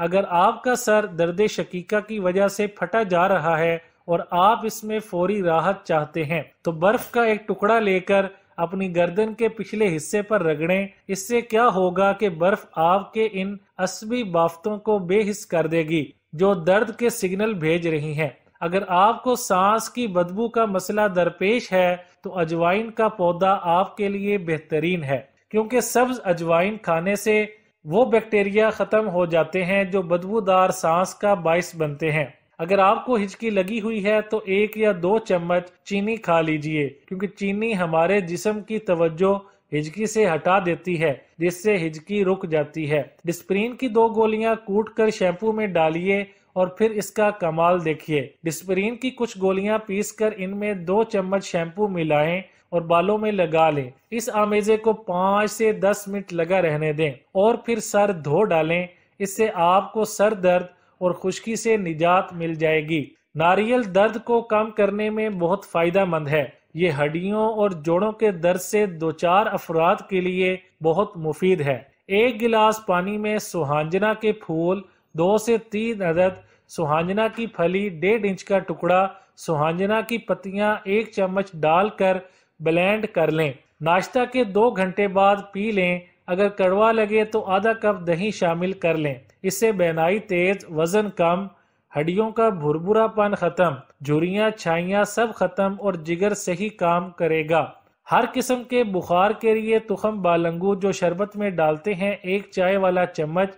اگر آپ کا سر درد شقیقہ کی وجہ سے پھٹا جا رہا ہے اور آپ اس میں فوری راحت چاہتے ہیں تو برف کا ایک ٹکڑا لے کر اپنی گردن کے پچھلے حصے پر رگڑیں۔ اس سے کیا ہوگا کہ برف آپ کے ان عصبی بافتوں کو بے حس کر دے گی جو درد کے سگنل بھیج رہی ہیں۔ اگر آپ کو سانس کی بدبو کا مسئلہ درپیش ہے تو اجوائن کا پودا آپ کے لیے بہترین ہے، کیونکہ سبز اجوائن کھانے سے وہ بیکٹیریا ختم ہو جاتے ہیں جو بدبودار سانس کا باعث بنتے ہیں۔ اگر آپ کو ہچکی لگی ہوئی ہے تو 1 یا 2 چمچ چینی کھا لیجئے، کیونکہ چینی ہمارے جسم کی توجہ ہچکی سے ہٹا دیتی ہے، جس سے ہچکی رک جاتی ہے۔ ڈسپرین کی 2 گولیاں کوٹ کر شیمپو میں ڈالیے اور پھر اس کا کمال دیکھیے۔ ڈسپرین کی کچھ گولیاں پیس کر ان میں 2 چمچ شیمپو ملائیں اور بالوں میں لگا لیں۔ اس آمیزے کو 5 سے 10 منٹ لگا رہنے دیں اور پھر سر دھو ڈالیں۔ اس سے آپ کو سر درد اور خشکی سے نجات مل جائے گی۔ ناریل درد کو کم کرنے میں بہت فائدہ مند ہے۔ یہ ہڈیوں اور جوڑوں کے درد سے دوچار افراد کے لیے بہت مفید ہے۔ 1 گلاس پانی میں سوہانجنا کے پھول 2 سے 3 عدد، سوہانجنا کی پھلی 1.5 انچ کا ٹکڑا، سوہانجنا کی پتیاں 1 چمچ ڈال کر بلینڈ کر لیں۔ ناشتہ کے 2 گھنٹے بعد پی لیں۔ اگر کڑوا لگے تو آدھا کپ دہی شامل کر لیں۔ اس سے بینائی تیز، وزن کم، ہڈیوں کا بھربھرا پن ختم، جھریاں چھائیاں سب ختم اور جگر صحیح کام کرے گا۔ ہر قسم کے بخار کے لیے تخم بالنگو جو شربت میں ڈالتے ہیں، 1 چائے والا چمچ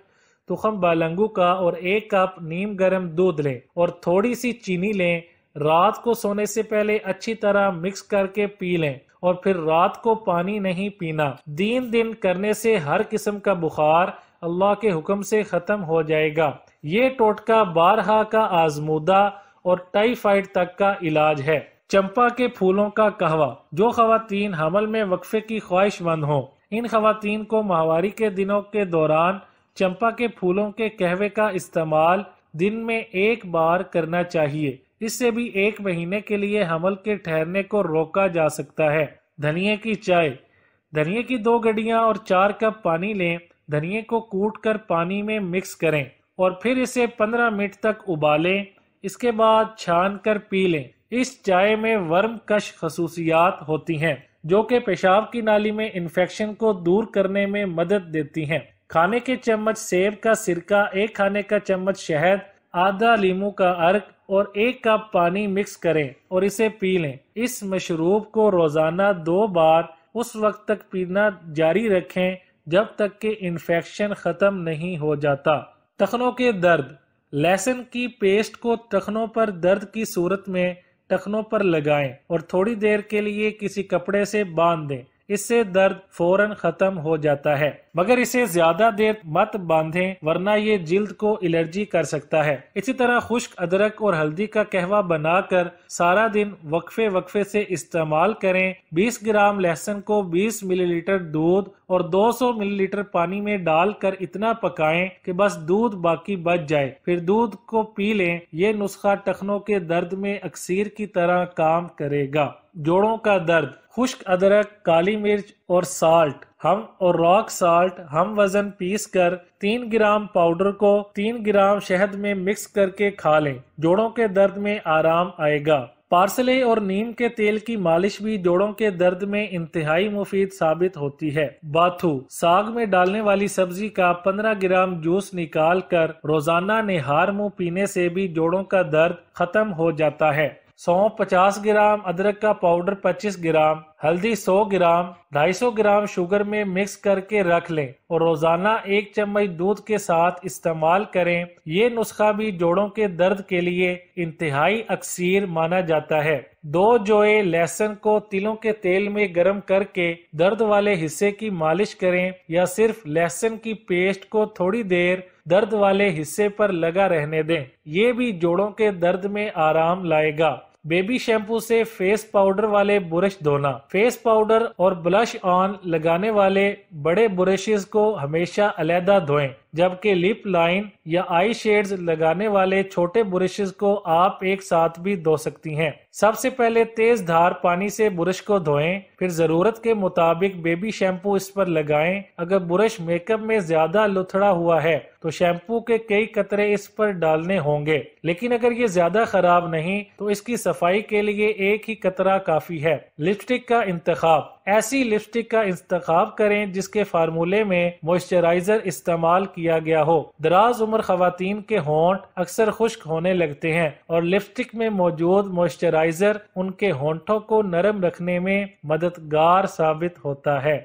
تخم بالنگو کا اور 1 کپ نیم گرم دودھ لیں اور تھوڑی سی چینی لیں۔ رات کو سونے سے پہلے اچھی طرح مکس کر کے پی لیں اور پھر رات کو پانی نہیں پینا۔ 3 دن کرنے سے ہر قسم کا بخار اللہ کے حکم سے ختم ہو جائے گا۔ یہ ٹوٹکا بارہا کا آزمودہ اور ٹائیفائڈ تک کا علاج ہے۔ چمپا کے پھولوں کا قہوہ۔ جو خواتین حمل میں وقفے کی خواہش مند ہوں، ان خواتین کو ماہواری کے دنوں کے دوران چمپا کے پھولوں کے قہوے کا استعمال دن میں 1 بار کرنا چاہیے۔ اس سے بھی 1 مہینے کے لیے حمل کے ٹھہرنے کو روکا جا سکتا ہے۔ دھنیے کی چائے۔ دھنیے کی 2 گڈیاں اور 4 کپ پانی لیں۔ دھنیے کو کوٹ کر پانی میں مکس کریں اور پھر اسے 15 منٹ تک ابالیں۔ اس کے بعد چھان کر پی لیں۔ اس چائے میں ورم کش خصوصیات ہوتی ہیں جو کہ پیشاب کی نالی میں انفیکشن کو دور کرنے میں مدد دیتی ہیں۔ کھانے کے چمچ سیب کا سرکہ، 1 کھانے کا چمچ شہد، آدھا لیموں کا عرق اور 1 کپ پانی مکس کریں اور اسے پی لیں۔ اس مشروب کو روزانہ 2 بار اس وقت تک پینا جاری رکھیں جب تک کہ انفیکشن ختم نہیں ہو جاتا۔ ٹخنوں کے درد۔ لہسن کی پیسٹ کو ٹخنوں پر درد کی صورت میں ٹخنوں پر لگائیں اور تھوڑی دیر کے لیے کسی کپڑے سے باندھ دیں۔ اس سے درد فوراً ختم ہو جاتا ہے، مگر اسے زیادہ دیر مت باندھیں ورنہ یہ جلد کو الرجی کر سکتا ہے۔ اسی طرح خشک ادرک اور ہلدی کا قہوہ بنا کر سارا دن وقفے سے استعمال کریں۔ 20 گرام لہسن کو 20 ملی لیٹر دودھ اور 200 ملی لیٹر پانی میں ڈال کر اتنا پکائیں کہ بس دودھ باقی بچ جائے، پھر دودھ کو پی لیں۔ یہ نسخہ ٹخنوں کے درد میں اکسیر کی طرح کام کرے گا۔ جوڑوں کا درد۔ خشک ادرک، کالی مرچ اور سالٹ اور راک سالٹ ہم وزن پیس کر 3 گرام پاؤڈر کو 3 گرام شہد میں مکس کر کے کھا لیں۔ جوڑوں کے درد میں آرام آئے گا۔ پارسلے اور نیم کے تیل کی مالش بھی جوڑوں کے درد میں انتہائی مفید ثابت ہوتی ہے۔ باتھو۔ ساگ میں ڈالنے والی سبزی کا 15 گرام جوس نکال کر روزانہ نہار منہ پینے سے بھی جوڑوں کا درد ختم ہو جاتا ہے۔ سونف 50 گرام، ادرک کا پاؤڈر 25 گرام، ہلدی 100 گرام، 250 گرام شوگر میں مکس کر کے رکھ لیں اور روزانہ 1 چمچ دودھ کے ساتھ استعمال کریں۔ یہ نسخہ بھی جوڑوں کے درد کے لیے انتہائی اکسیر مانا جاتا ہے۔ 2 جوئے لہسن کو تلوں کے تیل میں گرم کر کے درد والے حصے کی مالش کریں یا صرف لہسن کی پیسٹ کو تھوڑی دیر درد والے حصے پر لگا رہنے دیں۔ یہ بھی جوڑوں کے درد میں آرام لائے گا۔ بیبی شیمپو سے فیس پاؤڈر والے برش دھونا۔ فیس پاؤڈر اور بلش آن لگانے والے بڑے برشز کو ہمیشہ علیحدہ دھوئیں۔ جبکہ لپ لائن یا آئی شیڈز لگانے والے چھوٹے برشز کو آپ ایک ساتھ بھی دھو سکتی ہیں۔ سب سے پہلے تیز دھار پانی سے برش کو دھوئیں، پھر ضرورت کے مطابق بیبی شیمپو اس پر لگائیں۔ اگر برش میک اپ میں زیادہ لتھڑا ہوا ہے تو شیمپو کے کئی قطرے اس پر ڈالنے ہوں گے، لیکن اگر یہ زیادہ خراب نہیں تو اس کی صفائی کے لیے ایک ہی قطرہ کافی ہے۔ لپسٹک کا انتخاب: ایسی لپسٹک کا انتخاب کریں جس کے فارمولے میں موئسچرائزر استعمال کیا گیا ہو۔ دراز عمر خواتین کے ہونٹ اکثر خشک ہونے لگتے ہیں اور لپسٹک میں موجود موئسچرائزر ان کے ہونٹوں کو نرم رکھنے میں مددگار ثابت ہوتا ہے۔